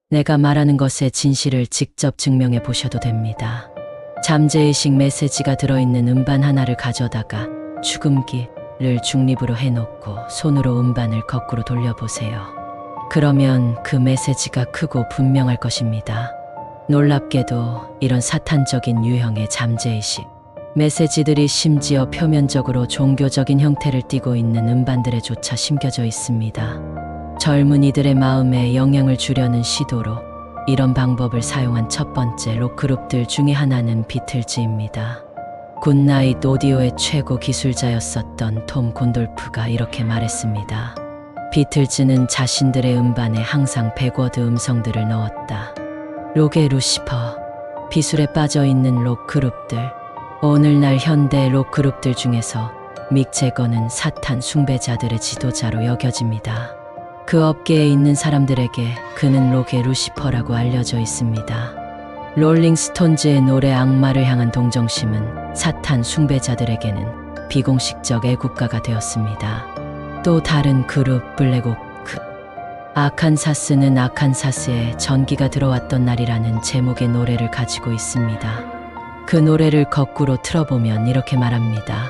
내가 말하는 것의 진실을 직접 증명해 보셔도 됩니다. 잠재의식 메시지가 들어있는 음반 하나를 가져다가 축음기를 중립으로 해놓고 손으로 음반을 거꾸로 돌려보세요. 그러면 그 메시지가 크고 분명할 것입니다. 놀랍게도 이런 사탄적인 유형의 잠재의식 메시지들이 심지어 표면적으로 종교적인 형태를 띠고 있는 음반들에조차 심겨져 있습니다. 젊은이들의 마음에 영향을 주려는 시도로 이런 방법을 사용한 첫 번째 록 그룹들 중에 하나는 비틀즈입니다. 굿나잇 오디오의 최고 기술자였었던 톰 곤돌프가 이렇게 말했습니다. 비틀즈는 자신들의 음반에 항상 백워드 음성들을 넣었다. 록의 루시퍼, 비술에 빠져있는 록 그룹들. 오늘날 현대 록 그룹들 중에서 믹 제거는 사탄 숭배자들의 지도자로 여겨집니다. 그 업계에 있는 사람들에게 그는 록의 루시퍼라고 알려져 있습니다. 롤링스톤즈의 노래 악마를 향한 동정심은 사탄 숭배자들에게는 비공식적 애국가가 되었습니다. 또 다른 그룹 블랙오크, 아칸사스는 아칸사스에 전기가 들어왔던 날이라는 제목의 노래를 가지고 있습니다. 그 노래를 거꾸로 틀어보면 이렇게 말합니다.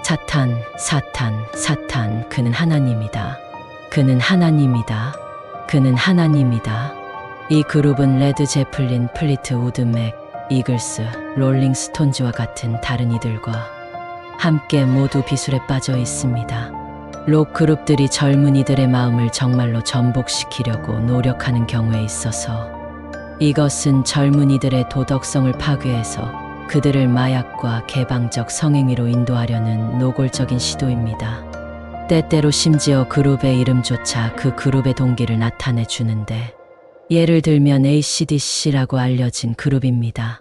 사탄, 사탄, 사탄, 그는 하나님이다. 그는 하나님이다. 그는 하나님이다. 이 그룹은 레드 제플린, 플리트우드 맥, 이글스, 롤링스톤즈와 같은 다른 이들과 함께 모두 비술에 빠져 있습니다. 록 그룹들이 젊은이들의 마음을 정말로 전복시키려고 노력하는 경우에 있어서 이것은 젊은이들의 도덕성을 파괴해서 그들을 마약과 개방적 성행위로 인도하려는 노골적인 시도입니다. 때때로 심지어 그룹의 이름조차 그 그룹의 동기를 나타내 주는데, 예를 들면 AC/DC라고 알려진 그룹입니다.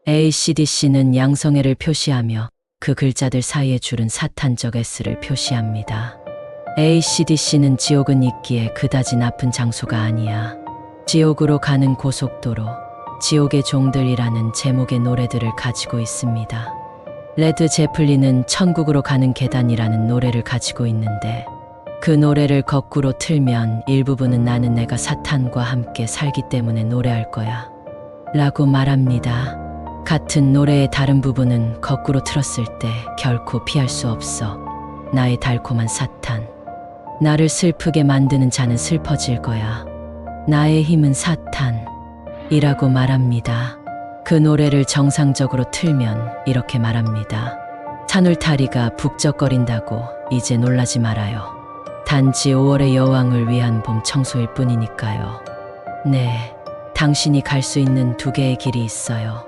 AC/DC는 양성애를 표시하며 그 글자들 사이에 줄은 사탄적 S를 표시합니다. AC/DC는 지옥은 있기에 그다지 나쁜 장소가 아니야. 지옥으로 가는 고속도로, 지옥의 종들이라는 제목의 노래들을 가지고 있습니다. 레드 제플린은 천국으로 가는 계단이라는 노래를 가지고 있는데, 그 노래를 거꾸로 틀면 일부분은 나는 내가 사탄과 함께 살기 때문에 노래할 거야 라고 말합니다. 같은 노래의 다른 부분은 거꾸로 틀었을 때 결코 피할 수 없어. 나의 달콤한 사탄, 나를 슬프게 만드는 자는 슬퍼질 거야. 나의 힘은 사탄 이라고 말합니다. 그 노래를 정상적으로 틀면 이렇게 말합니다. 산울타리가 북적거린다고 이제 놀라지 말아요. 단지 5월의 여왕을 위한 봄 청소일 뿐이니까요. 네, 당신이 갈 수 있는 두 개의 길이 있어요.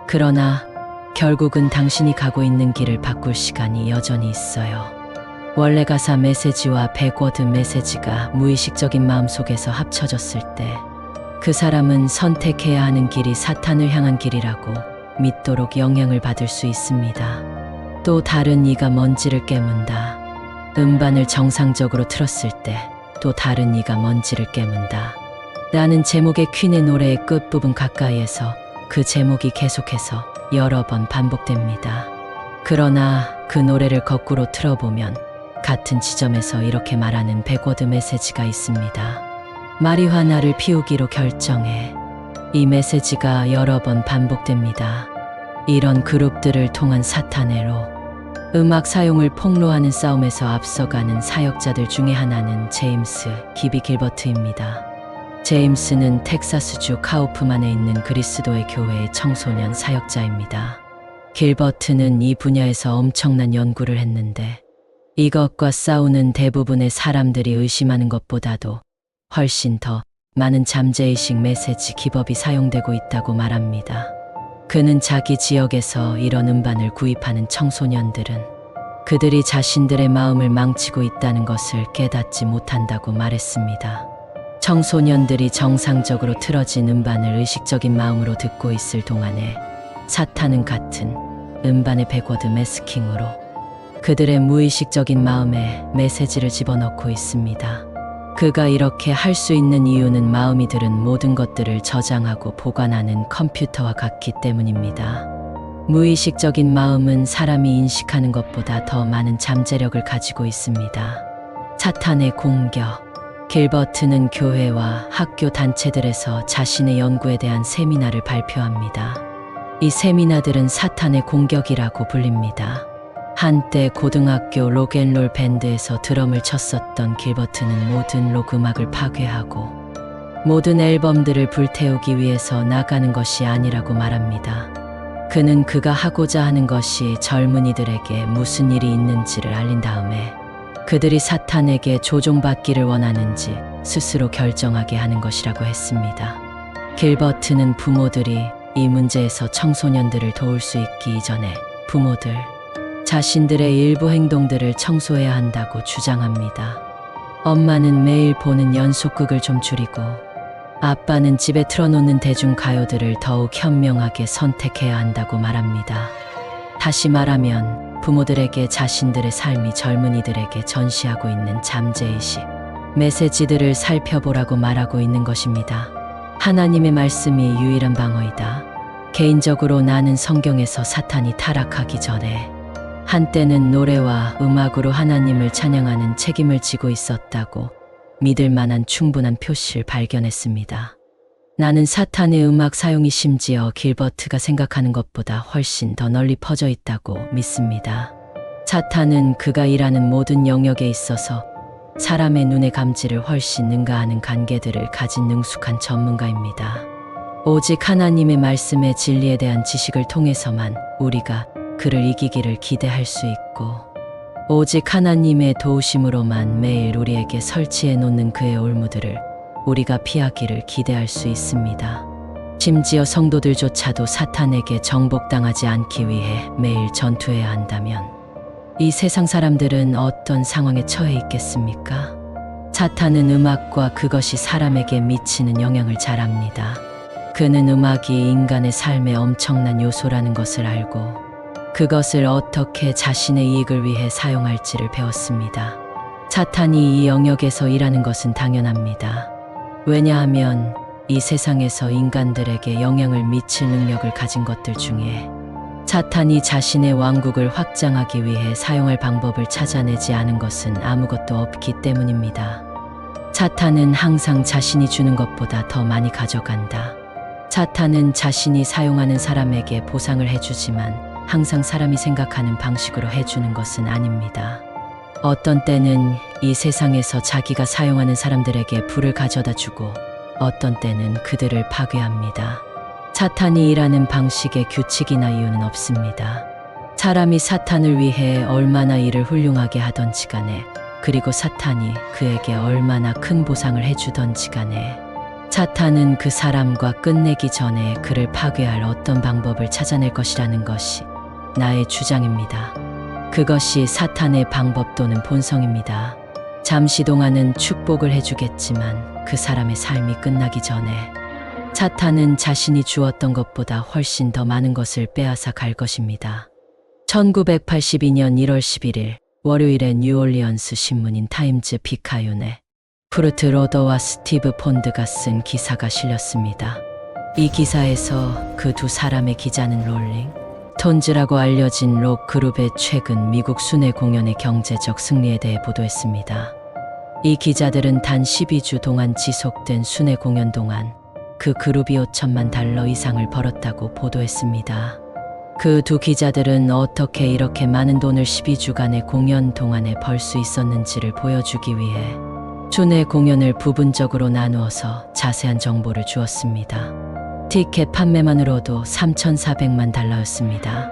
그러나 결국은 당신이 가고 있는 길을 바꿀 시간이 여전히 있어요. 원래 가사 메시지와 백워드 메시지가 무의식적인 마음속에서 합쳐졌을 때 그 사람은 선택해야 하는 길이 사탄을 향한 길이라고 믿도록 영향을 받을 수 있습니다. 또 다른 이가 먼지를 깨문다. 음반을 정상적으로 틀었을 때 또 다른 이가 먼지를 깨문다 라는 제목의 퀸의 노래의 끝부분 가까이에서 그 제목이 계속해서 여러 번 반복됩니다. 그러나 그 노래를 거꾸로 틀어보면 같은 지점에서 이렇게 말하는 백워드 메시지가 있습니다. 마리화나를 피우기로 결정해. 이 메시지가 여러 번 반복됩니다. 이런 그룹들을 통한 사탄의 로, 음악 사용을 폭로하는 싸움에서 앞서가는 사역자들 중에 하나는 제임스 기비 길버트입니다. 제임스는 텍사스주 카우프만에 있는 그리스도의 교회의 청소년 사역자입니다. 길버트는 이 분야에서 엄청난 연구를 했는데 이것과 싸우는 대부분의 사람들이 의심하는 것보다도 훨씬 더 많은 잠재의식 메시지 기법이 사용되고 있다고 말합니다. 그는 자기 지역에서 이런 음반을 구입하는 청소년들은 그들이 자신들의 마음을 망치고 있다는 것을 깨닫지 못한다고 말했습니다. 청소년들이 정상적으로 틀어진 음반을 의식적인 마음으로 듣고 있을 동안에 사탄은 같은 음반의 백워드 매스킹으로 그들의 무의식적인 마음에 메시지를 집어넣고 있습니다. 그가 이렇게 할 수 있는 이유는 마음이 들은 모든 것들을 저장하고 보관하는 컴퓨터와 같기 때문입니다. 무의식적인 마음은 사람이 인식하는 것보다 더 많은 잠재력을 가지고 있습니다. 사탄의 공격. 길버트는 교회와 학교 단체들에서 자신의 연구에 대한 세미나를 발표합니다. 이 세미나들은 사탄의 공격이라고 불립니다. 한때 고등학교 록앤롤 밴드에서 드럼을 쳤었던 길버트는 모든 록 음악을 파괴하고 모든 앨범들을 불태우기 위해서 나가는 것이 아니라고 말합니다. 그는 그가 하고자 하는 것이 젊은이들에게 무슨 일이 있는지를 알린 다음에 그들이 사탄에게 조종받기를 원하는지 스스로 결정하게 하는 것이라고 했습니다. 길버트는 부모들이 이 문제에서 청소년들을 도울 수 있기 이전에 부모들 자신들의 일부 행동들을 청소해야 한다고 주장합니다. 엄마는 매일 보는 연속극을 좀 줄이고 아빠는 집에 틀어놓는 대중가요들을 더욱 현명하게 선택해야 한다고 말합니다. 다시 말하면 부모들에게 자신들의 삶이 젊은이들에게 전시하고 있는 잠재의식 메시지들을 살펴보라고 말하고 있는 것입니다. 하나님의 말씀이 유일한 방어이다. 개인적으로 나는 성경에서 사탄이 타락하기 전에 한때는 노래와 음악으로 하나님을 찬양하는 책임을 지고 있었다고 믿을 만한 충분한 표시를 발견했습니다. 나는 사탄의 음악 사용이 심지어 길버트가 생각하는 것보다 훨씬 더 널리 퍼져 있다고 믿습니다. 사탄은 그가 일하는 모든 영역에 있어서 사람의 눈의 감지를 훨씬 능가하는 관계들을 가진 능숙한 전문가입니다. 오직 하나님의 말씀의 진리에 대한 지식을 통해서만 우리가 그를 이기기를 기대할 수 있고 오직 하나님의 도우심으로만 매일 우리에게 설치해 놓는 그의 올무들을 우리가 피하기를 기대할 수 있습니다. 심지어 성도들조차도 사탄에게 정복당하지 않기 위해 매일 전투해야 한다면 이 세상 사람들은 어떤 상황에 처해 있겠습니까? 사탄은 음악과 그것이 사람에게 미치는 영향을 잘 압니다. 그는 음악이 인간의 삶의 엄청난 요소라는 것을 알고 그것을 어떻게 자신의 이익을 위해 사용할지를 배웠습니다. 사탄이 이 영역에서 일하는 것은 당연합니다. 왜냐하면 이 세상에서 인간들에게 영향을 미칠 능력을 가진 것들 중에 사탄이 자신의 왕국을 확장하기 위해 사용할 방법을 찾아내지 않은 것은 아무것도 없기 때문입니다. 사탄은 항상 자신이 주는 것보다 더 많이 가져간다. 사탄은 자신이 사용하는 사람에게 보상을 해주지만 항상 사람이 생각하는 방식으로 해주는 것은 아닙니다. 어떤 때는 이 세상에서 자기가 사용하는 사람들에게 불을 가져다 주고 어떤 때는 그들을 파괴합니다. 사탄이 일하는 방식에 규칙이나 이유는 없습니다. 사람이 사탄을 위해 얼마나 일을 훌륭하게 하던지 간에 그리고 사탄이 그에게 얼마나 큰 보상을 해주던지 간에 사탄은 그 사람과 끝내기 전에 그를 파괴할 어떤 방법을 찾아낼 것이라는 것이 나의 주장입니다. 그것이 사탄의 방법 또는 본성입니다. 잠시 동안은 축복을 해주겠지만 그 사람의 삶이 끝나기 전에 사탄은 자신이 주었던 것보다 훨씬 더 많은 것을 빼앗아 갈 것입니다. 1982년 1월 11일 월요일에 뉴올리언스 신문인 타임즈 피카윤에 프루트 로더와 스티브 폰드가 쓴 기사가 실렸습니다. 이 기사에서 그 두 사람의 기자는 롤링 톤즈라고 알려진 록 그룹의 최근 미국 순회 공연의 경제적 승리에 대해 보도했습니다. 이 기자들은 단 12주 동안 지속된 순회 공연 동안 그 그룹이 $5천만 이상을 벌었다고 보도했습니다. 그 두 기자들은 어떻게 이렇게 많은 돈을 12주간의 공연 동안에 벌 수 있었는지를 보여주기 위해 순회 공연을 부분적으로 나누어서 자세한 정보를 주었습니다. 티켓 판매만으로도 $3,400만 였습니다.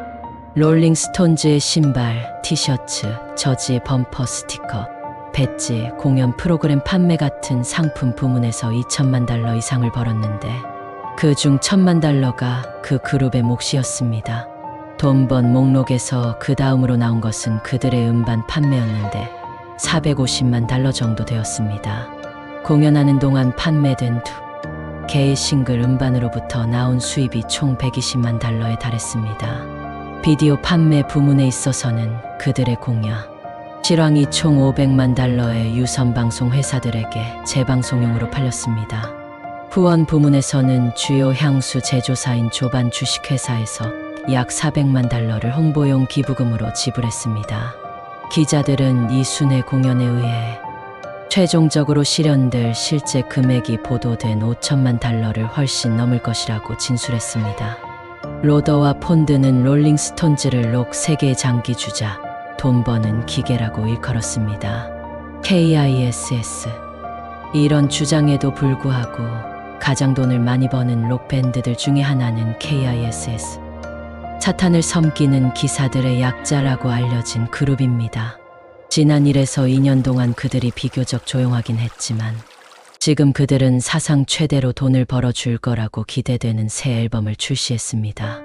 롤링스톤즈의 신발, 티셔츠, 저지, 범퍼 스티커, 배지, 공연 프로그램 판매 같은 상품 부문에서 2천만 달러 이상을 벌었는데 그중 1,000만 달러가 그 그룹의 몫이었습니다. 돈 번 목록에서 그 다음으로 나온 것은 그들의 음반 판매였는데 450만 달러 정도 되었습니다. 공연하는 동안 판매된 2개의 싱글 음반으로부터 나온 수입이 총 120만 달러에 달했습니다. 비디오 판매 부문에 있어서는 그들의 공야, 실황이 총 500만 달러의 유선방송 회사들에게 재방송용으로 팔렸습니다. 후원 부문에서는 주요 향수 제조사인 조반 주식회사에서 약 400만 달러를 홍보용 기부금으로 지불했습니다. 기자들은 이 순회 공연에 의해 최종적으로 실현될 실제 금액이 보도된 5천만 달러를 훨씬 넘을 것이라고 진술했습니다. 로더와 폰드는 롤링스톤즈를 록 세계의 장기주자, 돈 버는 기계라고 일컬었습니다. KISS. 이런 주장에도 불구하고 가장 돈을 많이 버는 록 밴드들 중에 하나는 KISS. 사탄을 섬기는 기사들의 약자라고 알려진 그룹입니다. 지난 1에서 2년 동안 그들이 비교적 조용하긴 했지만 지금 그들은 사상 최대로 돈을 벌어줄 거라고 기대되는 새 앨범을 출시했습니다.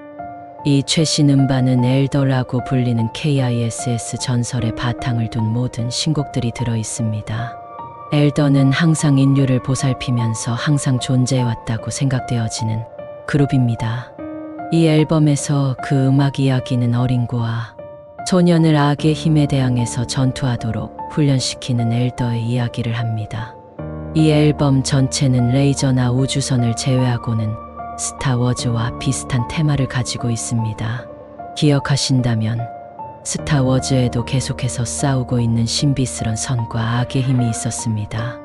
이 최신 음반은 엘더라고 불리는 KISS 전설의 바탕을 둔 모든 신곡들이 들어 있습니다. 엘더는 항상 인류를 보살피면서 항상 존재해왔다고 생각되어지는 그룹입니다. 이 앨범에서 그 음악 이야기는 어린 고아, 소년을 악의 힘에 대항해서 전투하도록 훈련시키는 엘더의 이야기를 합니다. 이 앨범 전체는 레이저나 우주선을 제외하고는 스타워즈와 비슷한 테마를 가지고 있습니다. 기억하신다면 스타워즈에도 계속해서 싸우고 있는 신비스런 선과 악의 힘이 있었습니다.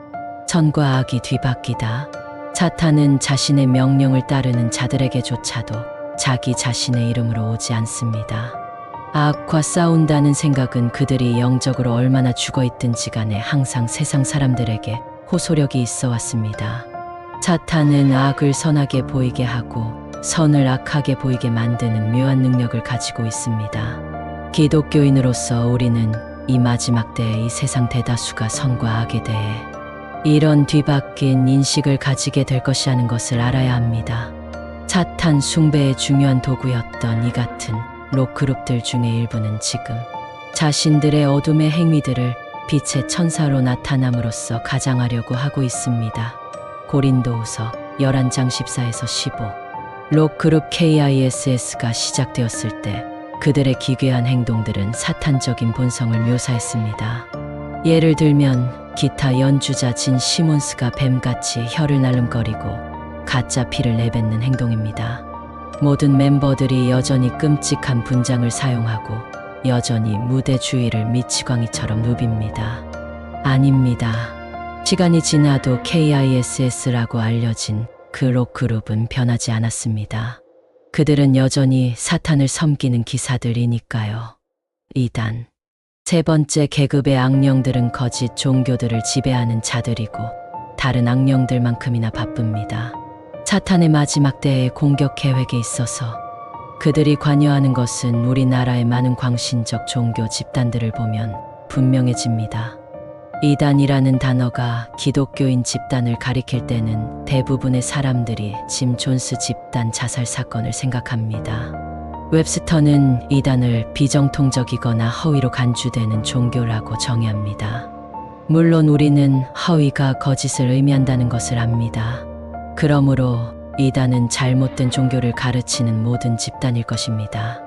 선과 악이 뒤바뀌다. 사탄은 자신의 명령을 따르는 자들에게조차도 자기 자신의 이름으로 오지 않습니다. 악과 싸운다는 생각은 그들이 영적으로 얼마나 죽어있든지 간에 항상 세상 사람들에게 호소력이 있어 왔습니다. 사탄은 악을 선하게 보이게 하고 선을 악하게 보이게 만드는 묘한 능력을 가지고 있습니다. 기독교인으로서 우리는 이 마지막 때의 이 세상 대다수가 선과 악에 대해 이런 뒤바뀐 인식을 가지게 될 것이라는 것을 알아야 합니다. 사탄 숭배의 중요한 도구였던 이 같은 록 그룹들 중에 일부는 지금 자신들의 어둠의 행위들을 빛의 천사로 나타남으로써 가장하려고 하고 있습니다. 고린도후서 11장 14에서 15. 록 그룹 KISS가 시작되었을 때 그들의 기괴한 행동들은 사탄적인 본성을 묘사했습니다. 예를 들면 기타 연주자 진 시몬스가 뱀같이 혀를 날름거리고 가짜 피를 내뱉는 행동입니다. 모든 멤버들이 여전히 끔찍한 분장을 사용하고 여전히 무대 주위를 미치광이처럼 누빕니다. 아닙니다. 시간이 지나도 KISS라고 알려진 그 록 그룹은 변하지 않았습니다. 그들은 여전히 사탄을 섬기는 기사들이니까요. 2단. 세 번째 계급의 악령들은 거짓 종교들을 지배하는 자들이고 다른 악령들만큼이나 바쁩니다. 사탄의 마지막 때의 공격 계획에 있어서 그들이 관여하는 것은 우리나라의 많은 광신적 종교 집단들을 보면 분명해집니다. 이단이라는 단어가 기독교인 집단을 가리킬 때는 대부분의 사람들이 짐 존스 집단 자살 사건을 생각합니다. 웹스터는 이단을 비정통적이거나 허위로 간주되는 종교라고 정의합니다. 물론 우리는 허위가 거짓을 의미한다는 것을 압니다. 그러므로 이단은 잘못된 종교를 가르치는 모든 집단일 것입니다.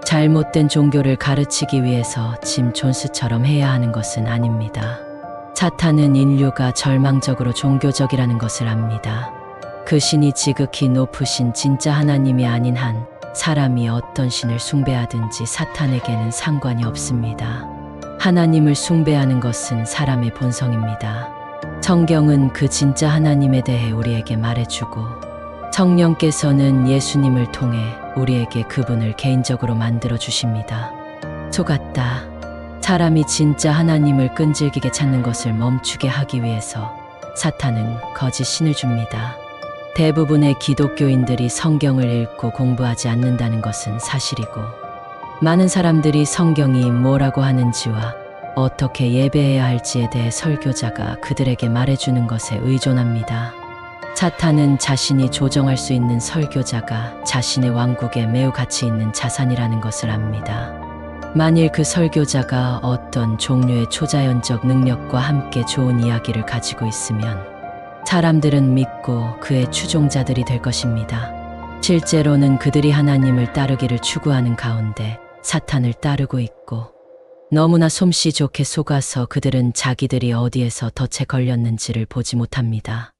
잘못된 종교를 가르치기 위해서 짐 존스처럼 해야 하는 것은 아닙니다. 사탄은 인류가 절망적으로 종교적이라는 것을 압니다. 그 신이 지극히 높으신 진짜 하나님이 아닌 한 사람이 어떤 신을 숭배하든지 사탄에게는 상관이 없습니다. 하나님을 숭배하는 것은 사람의 본성입니다. 성경은 그 진짜 하나님에 대해 우리에게 말해주고 성령께서는 예수님을 통해 우리에게 그분을 개인적으로 만들어 주십니다. 속았다. 사람이 진짜 하나님을 끈질기게 찾는 것을 멈추게 하기 위해서 사탄은 거짓 신을 줍니다. 대부분의 기독교인들이 성경을 읽고 공부하지 않는다는 것은 사실이고 많은 사람들이 성경이 뭐라고 하는지와 어떻게 예배해야 할지에 대해 설교자가 그들에게 말해주는 것에 의존합니다. 사탄은 자신이 조정할 수 있는 설교자가 자신의 왕국에 매우 가치 있는 자산이라는 것을 압니다. 만일 그 설교자가 어떤 종류의 초자연적 능력과 함께 좋은 이야기를 가지고 있으면 사람들은 믿고 그의 추종자들이 될 것입니다. 실제로는 그들이 하나님을 따르기를 추구하는 가운데 사탄을 따르고 있고 너무나 솜씨 좋게 속아서 그들은 자기들이 어디에서 덫에 걸렸는지를 보지 못합니다.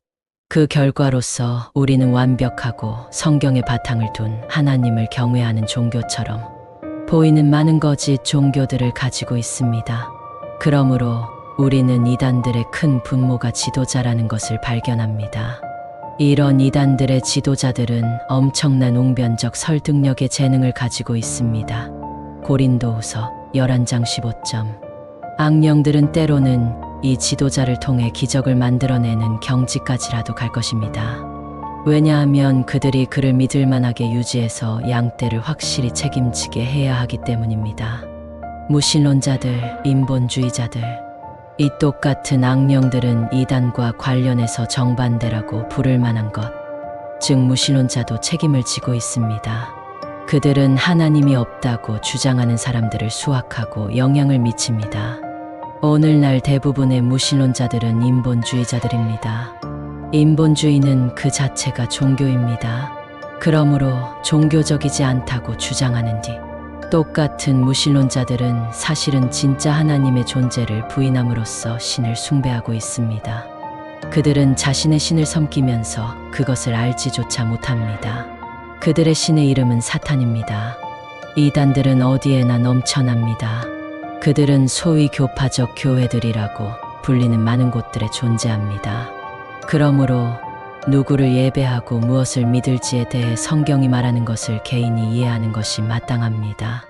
그 결과로서 우리는 완벽하고 성경의 바탕을 둔 하나님을 경외하는 종교처럼 보이는 많은 거짓 종교들을 가지고 있습니다. 그러므로 우리는 이단들의 큰 분모가 지도자라는 것을 발견합니다. 이런 이단들의 지도자들은 엄청난 웅변적 설득력의 재능을 가지고 있습니다. 고린도후서 11장 15점. 악령들은 때로는 이 지도자를 통해 기적을 만들어내는 경지까지라도 갈 것입니다. 왜냐하면 그들이 그를 믿을 만하게 유지해서 양떼를 확실히 책임지게 해야 하기 때문입니다. 무신론자들, 인본주의자들, 이 똑같은 악령들은 이단과 관련해서 정반대라고 부를 만한 것, 즉 무신론자도 책임을 지고 있습니다. 그들은 하나님이 없다고 주장하는 사람들을 수확하고 영향을 미칩니다. 오늘날 대부분의 무신론자들은 인본주의자들입니다. 인본주의는 그 자체가 종교입니다. 그러므로 종교적이지 않다고 주장하는 뒤 똑같은 무신론자들은 사실은 진짜 하나님의 존재를 부인함으로써 신을 숭배하고 있습니다. 그들은 자신의 신을 섬기면서 그것을 알지조차 못합니다. 그들의 신의 이름은 사탄입니다. 이단들은 어디에나 넘쳐납니다. 그들은 소위 교파적 교회들이라고 불리는 많은 곳들에 존재합니다. 그러므로 누구를 예배하고 무엇을 믿을지에 대해 성경이 말하는 것을 개인이 이해하는 것이 마땅합니다.